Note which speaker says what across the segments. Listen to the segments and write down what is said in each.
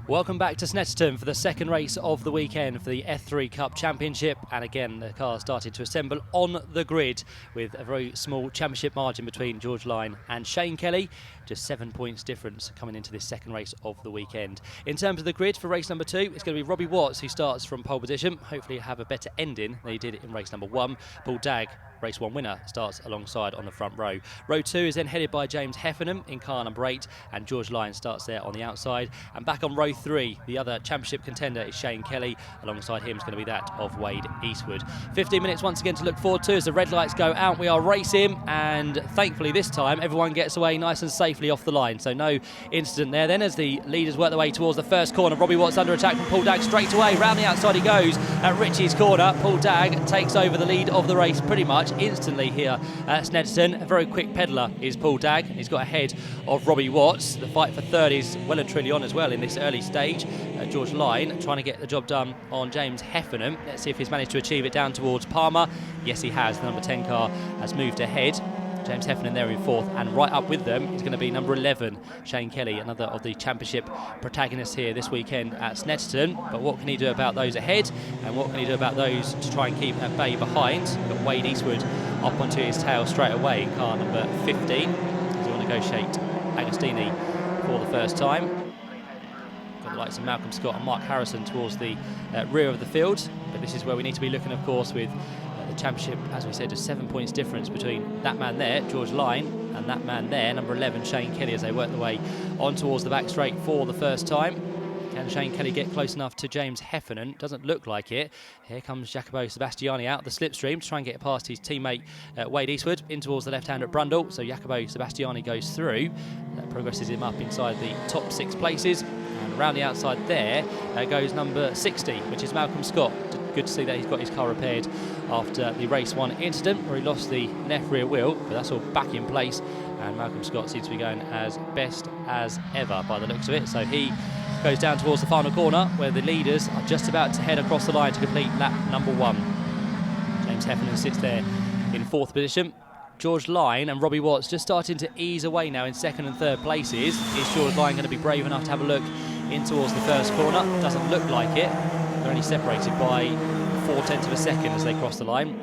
Speaker 1: Welcome back to Snetterton for the second race of the weekend for the F3 Cup Championship. And again, the cars started to assemble on the grid with a very small championship margin between George Lyne and Shane Kelly. Just 7 points difference coming into this second race of the weekend. In terms of the grid for race number 2, it's going to be Robbie Watts who starts from pole position. Hopefully have a better ending than he did in race number 1. Paul Dagg, race 1 winner, starts alongside on the front row. Row 2 is then headed by James Heffernan in car number 8, and George Lyne starts there on the outside. And back on row 3, the other championship contender is Shane Kelly. Alongside him is going to be that of Wade Eastwood. 15 minutes once again to look forward to as the red lights go out. We are racing, and thankfully this time everyone gets away nice and safely off the line, so no incident there. Then as the leaders work their way towards the first corner, Robbie Watts under attack from Paul Dagg straight away. Round the outside he goes at Richie's corner. Paul Dagg takes over the lead of the race pretty much instantly here at Snetterton. A very quick peddler is Paul Dagg. He's got ahead of Robbie Watts. The fight for third is well and truly on as well in this early stage. George Lyne trying to get the job done on James Heffernan. Let's see if he's managed to achieve it down towards Palmer. Yes, he has. The number 10 car has moved ahead. James Heffernan there in fourth, and right up with them is going to be number 11, Shane Kelly, another of the championship protagonists here this weekend at Snetterton. But what can he do about those ahead, and what can he do about those to try and keep at bay behind? We've got Wade Eastwood up onto his tail straight away in car number 15, as he will negotiate Agostini for the first time. Got the likes of Malcolm Scott and Mark Harrison towards the rear of the field, but this is where we need to be looking, of course, with the championship, as we said, just 7 points difference between that man there, George Lyne, and that man there, number 11, Shane Kelly, as they work their way on towards the back straight for the first time. Can Shane Kelly get close enough to James Heffernan? Doesn't look like it. Here comes Jacopo Sebastiani out the slipstream to try and get past his teammate Wade Eastwood in towards the left-hander at Brundle. So Jacopo Sebastiani goes through. That progresses him up inside the top 6 places. And around the outside there goes number 60, which is Malcolm Scott. Good to see that he's got his car repaired after the race 1 incident where he lost the left rear wheel, but that's all back in place, and Malcolm Scott seems to be going as best as ever by the looks of it. So he goes down towards the final corner where the leaders are just about to head across the line to complete lap number 1. James Heffernan sits there in 4th position. George Lyne and Robbie Watts just starting to ease away now in 2nd and 3rd places. Is George Lyne going to be brave enough to have a look in towards the first corner? Doesn't look like it. They're only separated by 0.4 of a second as they cross the line.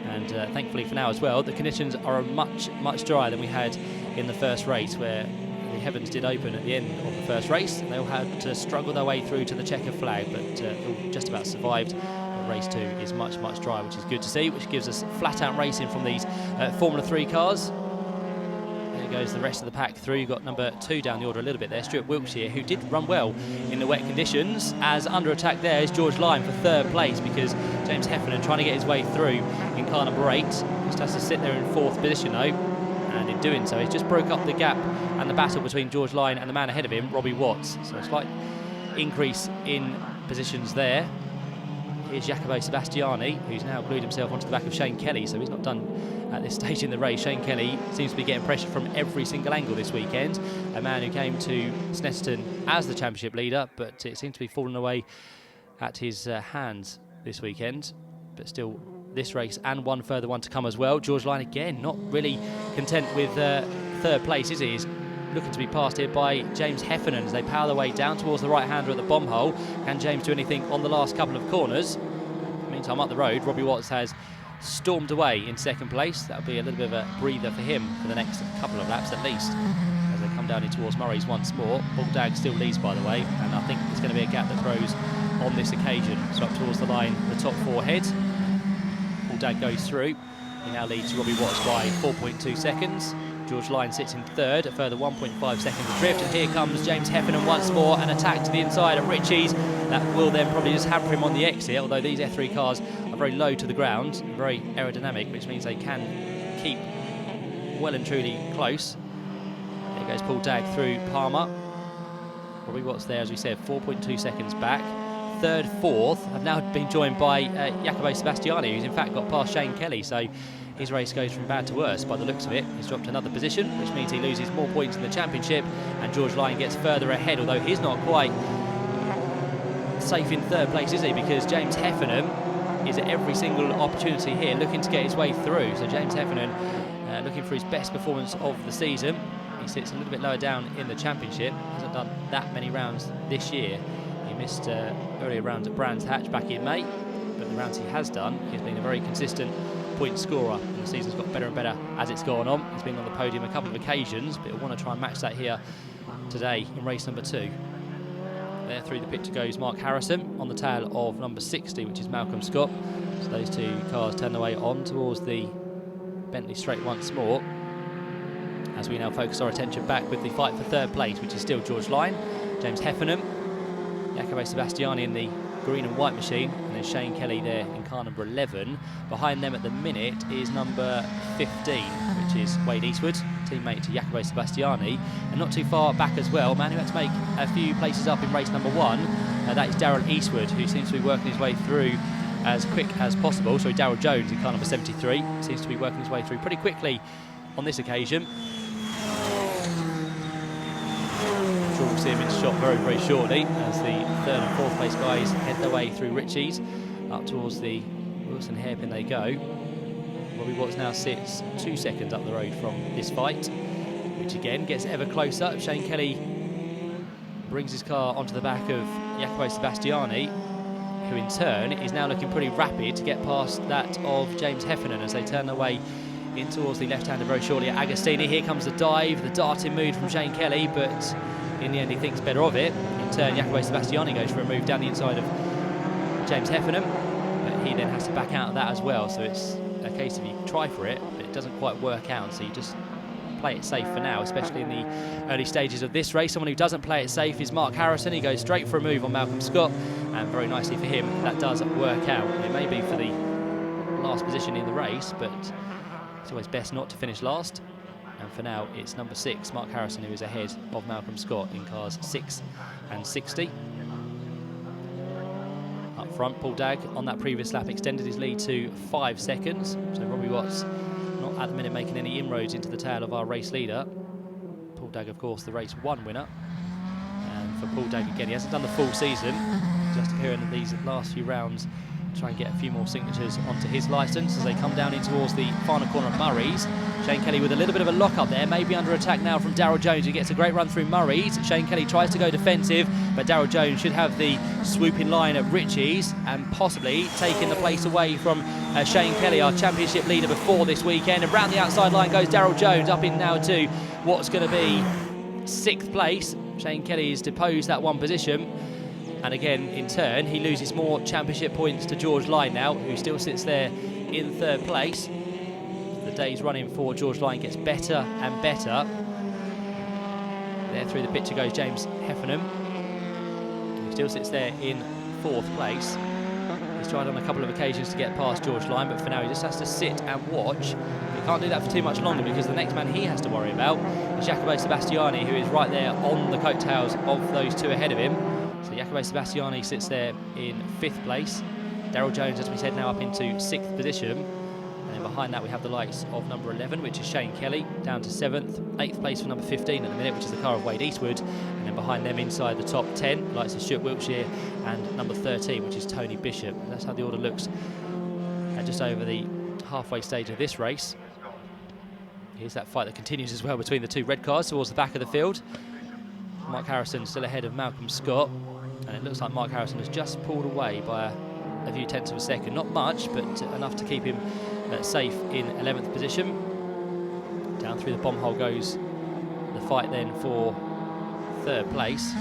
Speaker 1: And thankfully for now as well, the conditions are much drier than we had in the first race, where the heavens did open at the end of the first race. And they all had to struggle their way through to the checkered flag, but all just about survived. Race 2 is much drier, which is good to see, which gives us flat out racing from these Formula 3 cars. There goes the rest of the pack through. You've got number 2 down the order a little bit there, Stuart Wiltshire, who did run well in the wet conditions. As under attack there is George Lyne for 3rd place, because James Heffernan trying to get his way through in car number 8. Just has to sit there in 4th position though, and in doing so he's just broke up the gap and the battle between George Lyne and the man ahead of him, Robbie Watts. So a slight increase in positions there. Here's Jacopo Sebastiani, who's now glued himself onto the back of Shane Kelly, so he's not done at this stage in the race. Shane Kelly seems to be getting pressure from every single angle this weekend. A man who came to Snetterton as the championship leader, but it seems to be falling away at his hands this weekend. But still, this race and one further one to come as well. George Lyne again, not really content with 3rd place, is he? He's looking to be passed here by James Heffernan as they power their way down towards the right-hander at the bomb hole. Can James do anything on the last couple of corners? Meantime, up the road, Robbie Watts has stormed away in 2nd place. That'll be a little bit of a breather for him for the next couple of laps at least, as they come down in towards Murray's once more. Paul Dagg still leads, by the way, and I think there's going to be a gap that grows on this occasion. So up towards the line, the top 4 head. Paul Dagg goes through. He now leads Robbie Watts by 4.2 seconds. George Lyne sits in 3rd, a further 1.5 seconds adrift, and here comes James Heffernan once more, an attack to the inside of Ritchie's. That will then probably just hamper him on the exit, although these F3 cars are very low to the ground, very aerodynamic, which means they can keep well and truly close. There goes Paul Dagg through Palmer. Robbie Watts there, as we said, 4.2 seconds back. 3rd, 4th have now been joined by Jacopo Sebastiani, who's in fact got past Shane Kelly, so his race goes from bad to worse by the looks of it. He's dropped another position, which means he loses more points in the championship, and George Lyne gets further ahead, although he's not quite safe in 3rd place, is he? Because James Heffernan is at every single opportunity here looking to get his way through. So James Heffernan looking for his best performance of the season. he sits a little bit lower down in the championship. Hasn't done that many rounds this year. He missed earlier rounds at Brands Hatch back in May, but the rounds he has done, he's been a very consistent point scorer, and the season's got better and better as it's gone on. He's been on the podium a couple of occasions, but he'll want to try and match that here today in race number 2. There through the picture goes Mark Harrison on the tail of number 60, which is Malcolm Scott. So those two cars turn their way on towards the Bentley straight once more, as we now focus our attention back with the fight for 3rd place, which is still George Lyne, James Heffernan, Jacopo Sebastiani in the green and white machine, and then Shane Kelly there in car number 11. Behind them at the minute is number 15, which is Wade Eastwood, teammate to Jacopo Sebastiani, and not too far back as well, man who had to make a few places up in race number 1, that is Daryl Eastwood, who seems to be working his way through as quick as possible. Sorry, Daryl Jones in car number 73 seems to be working his way through pretty quickly on this occasion. I'm sure we'll see him in shot very, very shortly as the 3rd and 4th place guys head their way through Ritchie's up towards the Wilson hairpin they go. Robbie Watts now sits 2 seconds up the road from this fight, which again gets ever closer. Shane Kelly brings his car onto the back of Jacopo Sebastiani, who in turn is now looking pretty rapid to get past that of James Heffernan as they turn their way in towards the left-hander very shortly at Agostini. Here comes the dive, the darting mood from Shane Kelly, but in the end he thinks better of it. In turn, Jacopo Sebastiani goes for a move down the inside of James Heffernan, but he then has to back out of that as well, so it's a case of you try for it, but it doesn't quite work out, so you just play it safe for now, especially in the early stages of this race. Someone who doesn't play it safe is Mark Harrison. He goes straight for a move on Malcolm Scott, and very nicely for him, that does work out. It may be for the last position in the race, but it's always best not to finish last. And for now, it's number 6, Mark Harrison, who is ahead of Malcolm Scott in cars 6 and 60. Up front, Paul Dagg on that previous lap extended his lead to 5 seconds. So Robbie Watts not at the minute making any inroads into the tail of our race leader. Paul Dagg, of course, the race 1 winner. And for Paul Dagg, again, he hasn't done the full season, just appearing in these last few rounds, try and get a few more signatures onto his licence as they come down in towards the final corner of Murray's. Shane Kelly with a little bit of a lock up there, maybe under attack now from Daryl Jones, who gets a great run through Murray's. Shane Kelly tries to go defensive, but Daryl Jones should have the swooping line at Ritchie's and possibly taking the place away from Shane Kelly, our championship leader before this weekend. And round the outside line goes Daryl Jones, up in now to what's going to be 6th place. Shane Kelly has deposed that one position. And again, in turn, he loses more championship points to George Lyne now, who still sits there in 3rd place. The day's running for George Lyne gets better and better. There through the picture goes James Heffernan, who still sits there in 4th place. He's tried on a couple of occasions to get past George Lyne, but for now he just has to sit and watch. He can't do that for too much longer because the next man he has to worry about is Jacopo Sebastiani, who is right there on the coattails of those two ahead of him. So Jacopo Sebastiani sits there in 5th place. Daryl Jones, as we said, now up into 6th position. And then behind that we have the likes of number 11, which is Shane Kelly, down to 7th. 8th place for number 15 at the minute, which is the car of Wade Eastwood. And then behind them inside the top 10, the likes of Stuart Wiltshire and number 13, which is Tony Bishop. And that's how the order looks at just over the halfway stage of this race. Here's that fight that continues as well between the two red cars towards the back of the field. Mark Harrison still ahead of Malcolm Scott, and it looks like Mark Harrison has just pulled away by a few tenths of a second. Not much, but enough to keep him safe in 11th position. Down through the bomb hole goes the fight then for 3rd place.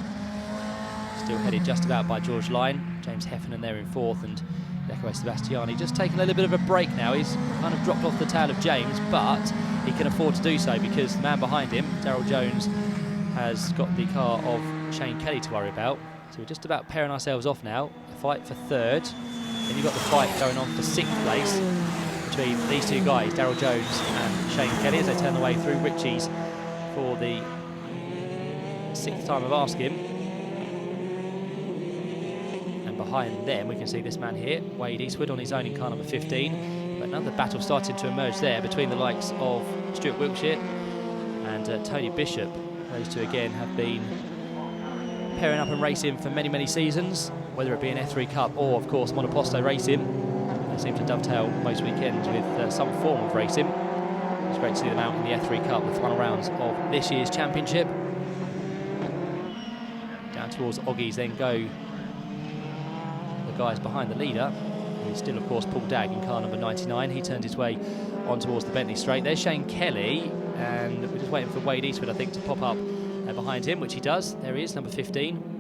Speaker 1: Still headed just about by George Lyne. James Heffernan there in 4th, and Jacopo Sebastiani just taking a little bit of a break now. He's kind of dropped off the tail of James, but he can afford to do so because the man behind him, Daryl Jones, has got the car of Shane Kelly to worry about. So we're just about pairing ourselves off now. A fight for 3rd. Then you've got the fight going on for 6th place between these two guys, Daryl Jones and Shane Kelly, as they turn the way through Ritchie's for the 6th time of asking. And behind them we can see this man here, Wade Eastwood, on his own in car number 15. But another battle starting to emerge there between the likes of Stuart Wiltshire and Tony Bishop. Those two again have been pairing up and racing for many, many seasons, whether it be an F3 Cup or, of course, Monoposto racing. They seem to dovetail most weekends with some form of racing. As It's great to see them out in the F3 Cup, the final rounds of this year's championship. Down towards Oggies then go the guys behind the leader, who's still, of course, Paul Dagg in car number 99. He turned his way on towards the Bentley straight. There's Shane Kelly, and we're just waiting for Wade Eastwood, I think, to pop up behind him, which he does. There he is, number 15.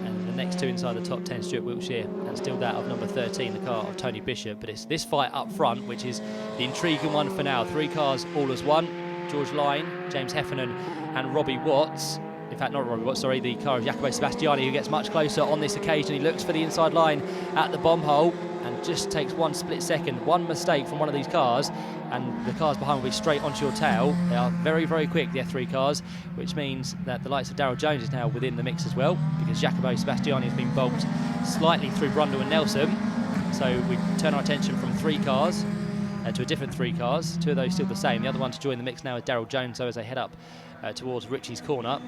Speaker 1: And the next two inside the top 10, Stuart Wiltshire, and still that of number 13, the car of Tony Bishop. But it's this fight up front, which is the intriguing one for now. Three cars all as one. George Lyne, James Heffernan and Robbie Watts. In fact, not Robbie Watts, sorry, the car of Jacopo Sebastiani, who gets much closer on this occasion. He looks for the inside line at the bomb hole and just takes one split second. One mistake from one of these cars and the cars behind will be straight onto your tail. They are very, very quick, the F3 cars, which means that the likes of Darryl Jones is now within the mix as well, because Jacopo Sebastiani has been bulked slightly through Brundle and Nelson. So we turn our attention from three cars to a different three cars. Two of those still the same. The other one to join the mix now is Darryl Jones, so as they head up towards Ritchie's corner.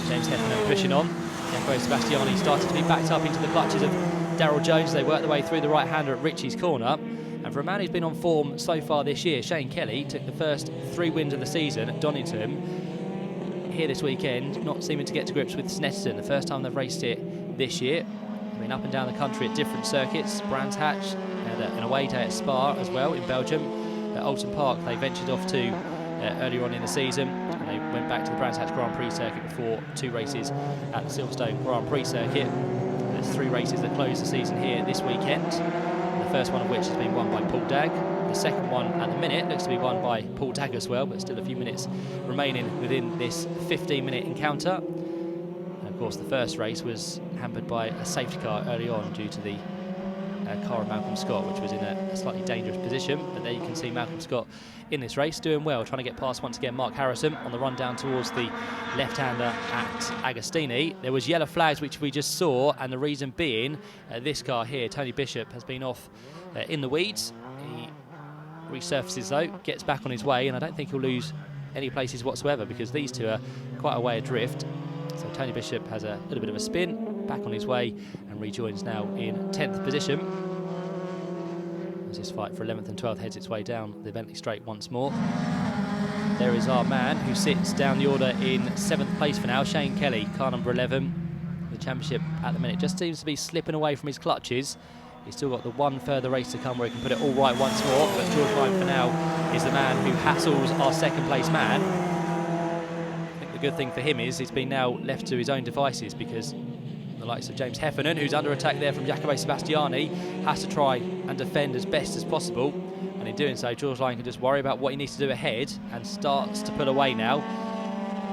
Speaker 1: James Heffernan pushing on. Jacopo Sebastiani started to be backed up into the clutches of Darryl Jones. They work their way through the right-hander at Ritchie's corner. And for a man who's been on form so far this year, Shane Kelly took the first 3 wins of the season at Donington. Here this weekend, not seeming to get to grips with Snetterton, the first time they've raced it this year. They've been up and down the country at different circuits. Brands Hatch, had an away day at Spa as well in Belgium. At Alton Park, they ventured off to earlier on in the season, and they went back to the Brands Hatch Grand Prix circuit before 2 races at the Silverstone Grand Prix circuit. There's 3 races that close the season here this weekend, the first one of which has been won by Paul Dagg. The second one at the minute looks to be won by Paul Dagg as well, but still a few minutes remaining within this 15-minute encounter. And of course the first race was hampered by a safety car early on due to the car of Malcolm Scott, which was in a slightly dangerous position. But there you can see Malcolm Scott in this race doing well, trying to get past once again Mark Harrison on the run down towards the left-hander at Agostini. There was yellow flags which we just saw, and the reason being this car here, Tony Bishop, has been off in the weeds. He resurfaces though, gets back on his way, and I don't think he'll lose any places whatsoever because these two are quite a way adrift. So Tony Bishop has a little bit of a spin, back on his way, and rejoins now in 10th position. As this fight for 11th and 12th heads its way down the Bentley straight once more. There is our man who sits down the order in 7th place for now, Shane Kelly, car number 11. The championship at the minute just seems to be slipping away from his clutches. He's still got the one further race to come where he can put it all right once more, but George Lyne for now is the man who hassles our 2nd place man. The good thing for him is he's been now left to his own devices, because the likes of James Heffernan, who's under attack there from Jacopo Sebastiani, has to try and defend as best as possible, and in doing so George Lyne can just worry about what he needs to do ahead and starts to pull away now.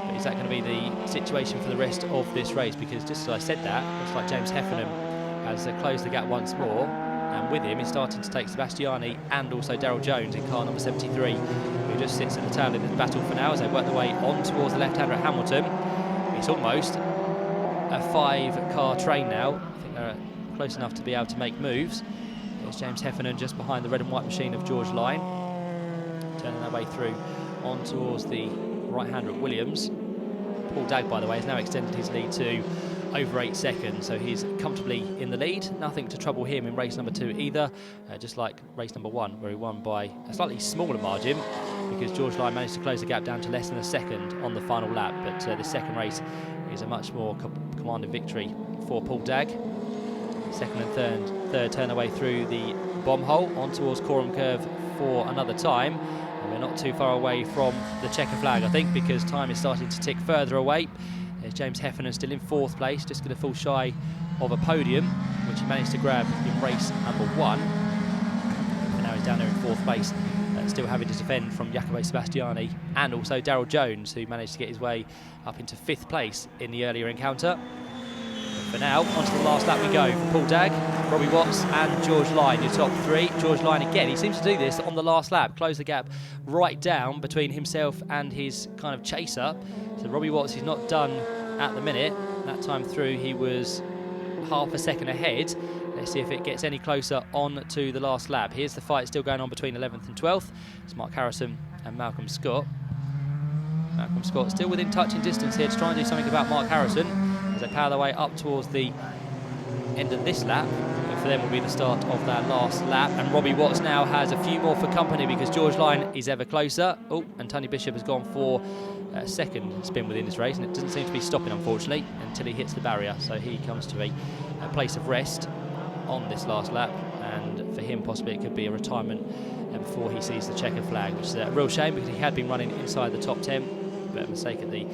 Speaker 1: But is that going to be the situation for the rest of this race? Because just as I said that, looks like James Heffernan has closed the gap once more, and with him he's starting to take Sebastiani and also Darryl Jones in car number 73, who just sits at the tail in this battle for now as they work their way on towards the left-hander at Hamilton. It's almost a 5-car train now. I think they're close enough to be able to make moves. There's James Heffernan just behind the red and white machine of George Lyne, turning their way through on towards the right-hander at Williams. Paul Dagg, by the way, has now extended his lead to over 8 seconds, so he's comfortably in the lead. Nothing to trouble him in race number 2 either, just like race number 1, where he won by a slightly smaller margin because George Lyne managed to close the gap down to less than a second on the final lap. But the second race is a much more commanding victory for Paul Dagg. Second and third turn their way through the bomb hole on towards Coram Curve for another time. And we're not too far away from the checker flag, I think, because time is starting to tick further away. There's James Heffernan still in 4th place, just going to fall shy of a podium, which he managed to grab in race number 1. And now he's down there in 4th place, still having to defend from Jacopo Sebastiani and also Darryl Jones, who managed to get his way up into 5th place in the earlier encounter. But now, onto the last lap we go for Paul Dagg, Robbie Watts and George Lyne, your top 3. George Lyne again, he seems to do this on the last lap, close the gap right down between himself and his kind of chaser. So Robbie Watts is not done at the minute. That time through he was half a second ahead. Let's see if it gets any closer on to the last lap. Here's the fight still going on between 11th and 12th. It's Mark Harrison and Malcolm Scott. Malcolm Scott still within touching distance here to try and do something about Mark Harrison as they power their way up towards the end of this lap for them will be the start of that last lap, and Robbie Watts now has a few more for company because George Lyon is ever closer. Oh, and Tony Bishop has gone for a second spin within this race, and it doesn't seem to be stopping, unfortunately, until he hits the barrier, so he comes to a place of rest on this last lap, and for him possibly it could be a retirement before he sees the checker flag, which is a real shame because he had been running inside the top 10, but a mistake at the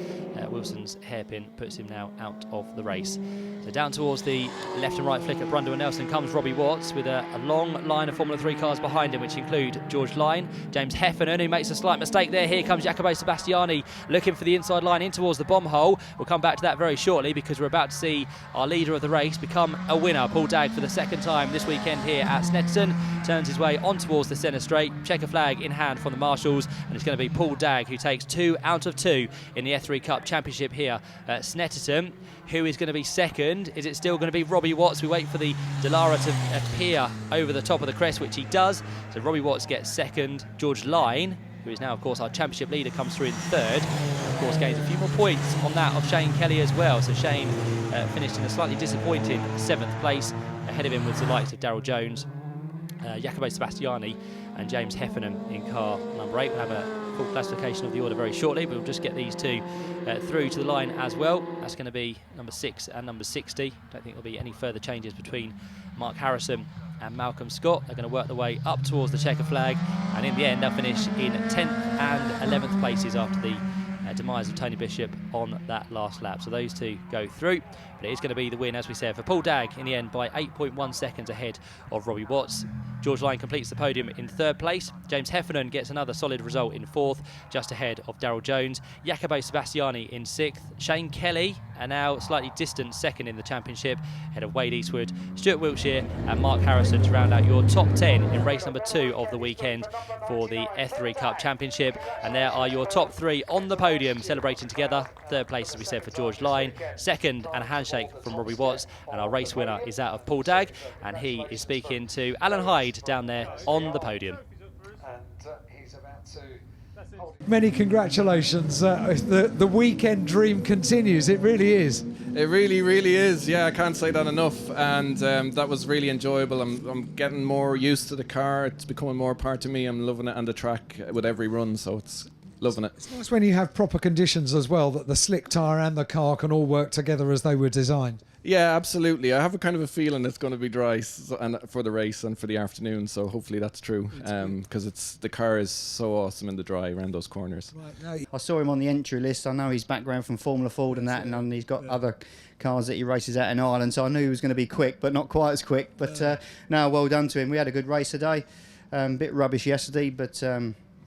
Speaker 1: Wilson's hairpin puts him now out of the race. So down towards the left and right flick at Brundle and Nelson comes Robbie Watts with a long line of Formula 3 cars behind him, which include George Lyon, James Heffernan, who makes a slight mistake there. Here comes Jacopo Sebastiani looking for the inside line in towards the bomb hole. We'll come back to that very shortly because we're about to see our leader of the race become a winner. Paul Dagg, for the second time this weekend here at Snetterton, turns his way on towards the centre straight, checker flag in hand from the marshals, and it's going to be Paul Dagg who takes 2 out of 2 in the F3 Cup Championship here at Snetterton. Who is going to be second? Is it still going to be Robbie Watts? We wait for the Dallara to appear over the top of the crest, which he does. So Robbie Watts gets second. George Lyon, who is now, of course, our championship leader, comes through in third. And of course, gains a few more points on that of Shane Kelly as well. So Shane finished in a slightly disappointing 7th place. Ahead of him was the likes of Daryl Jones, Jacopo Sebastiani and James Heffernan in car number 8. We'll have a full classification of the order very shortly, but we'll just get these two through to the line as well. That's going to be number 6 and number 60. Don't think there'll be any further changes between Mark Harrison and Malcolm Scott. They're going to work their way up towards the checker flag, and in the end they'll finish in 10th and 11th places after the demise of Tony Bishop on that last lap. So those two go through, but it is going to be the win, as we said, for Paul Dagg in the end by 8.1 seconds ahead of Robbie Watts. George Lyon completes the podium in 3rd place. James Heffernan gets another solid result in 4th, just ahead of Daryl Jones. Jacopo Sebastiani in 6th. Shane Kelly, and now slightly distant 2nd in the championship, ahead of Wade Eastwood, Stuart Wiltshire and Mark Harrison to round out your top 10 in race number 2 of the weekend for the F3 Cup Championship. And there are your top 3 on the podium celebrating together. 3rd place, as we said, for George Lyon, 2nd and a handshake from Robbie Watts, and our race winner is that of Paul Dagg, and he is speaking to Alan Hyde down there on the podium.
Speaker 2: Many congratulations. The weekend dream continues. It really is.
Speaker 3: It really, really is. Yeah, I can't say that enough. And that was really enjoyable. I'm getting more used to the car. It's becoming more a part of me. I'm loving it on the track with every run. So it's loving it. It's
Speaker 2: nice when you have proper conditions as well, that the slick tyre and the car can all work together as they were designed.
Speaker 3: Yeah, absolutely. I have a kind of a feeling it's going to be dry and for the race and for the afternoon, so hopefully that's true, because the car is so awesome in the dry around those corners.
Speaker 4: Right, I saw him on the entry list. I know his background from Formula Ford and that, and he's got other cars that he races at in Ireland, so I knew he was going to be quick, but not quite as quick. But no, well done to him. We had a good race today. Bit rubbish yesterday, but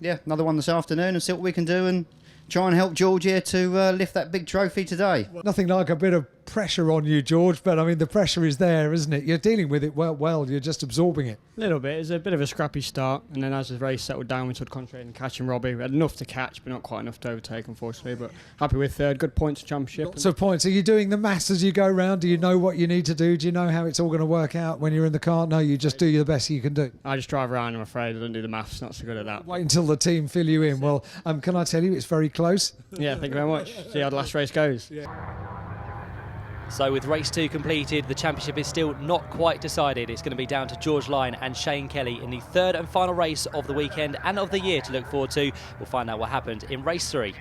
Speaker 4: yeah, another one this afternoon, and see what we can do and try and help George here to lift that big trophy today.
Speaker 2: Nothing like a bit of pressure on you, George, but I mean the pressure is there, isn't it? You're dealing with it well, you're just absorbing it.
Speaker 5: A little bit. It was a bit of a scrappy start, and then as the race settled down, we started concentrating on catching Robbie. We had enough to catch, but not quite enough to overtake, unfortunately. But happy with 3rd. Good points, championship.
Speaker 2: Lots of points. Are you doing the maths as you go round? Do you know what you need to do? Do you know how it's all going to work out when you're in the car? No, you just do the best you can do.
Speaker 5: I just drive around, I'm afraid. I don't do the maths. Not so good at that.
Speaker 2: Wait until the team fill you in. Well, can I tell you, it's very close.
Speaker 5: Yeah, thank you very much. See how the last race goes.
Speaker 2: Yeah.
Speaker 1: So with race 2 completed, the championship is still not quite decided. It's going to be down to George Lyon and Shane Kelly in the 3rd and final race of the weekend and of the year to look forward to. We'll find out what happened in race 3.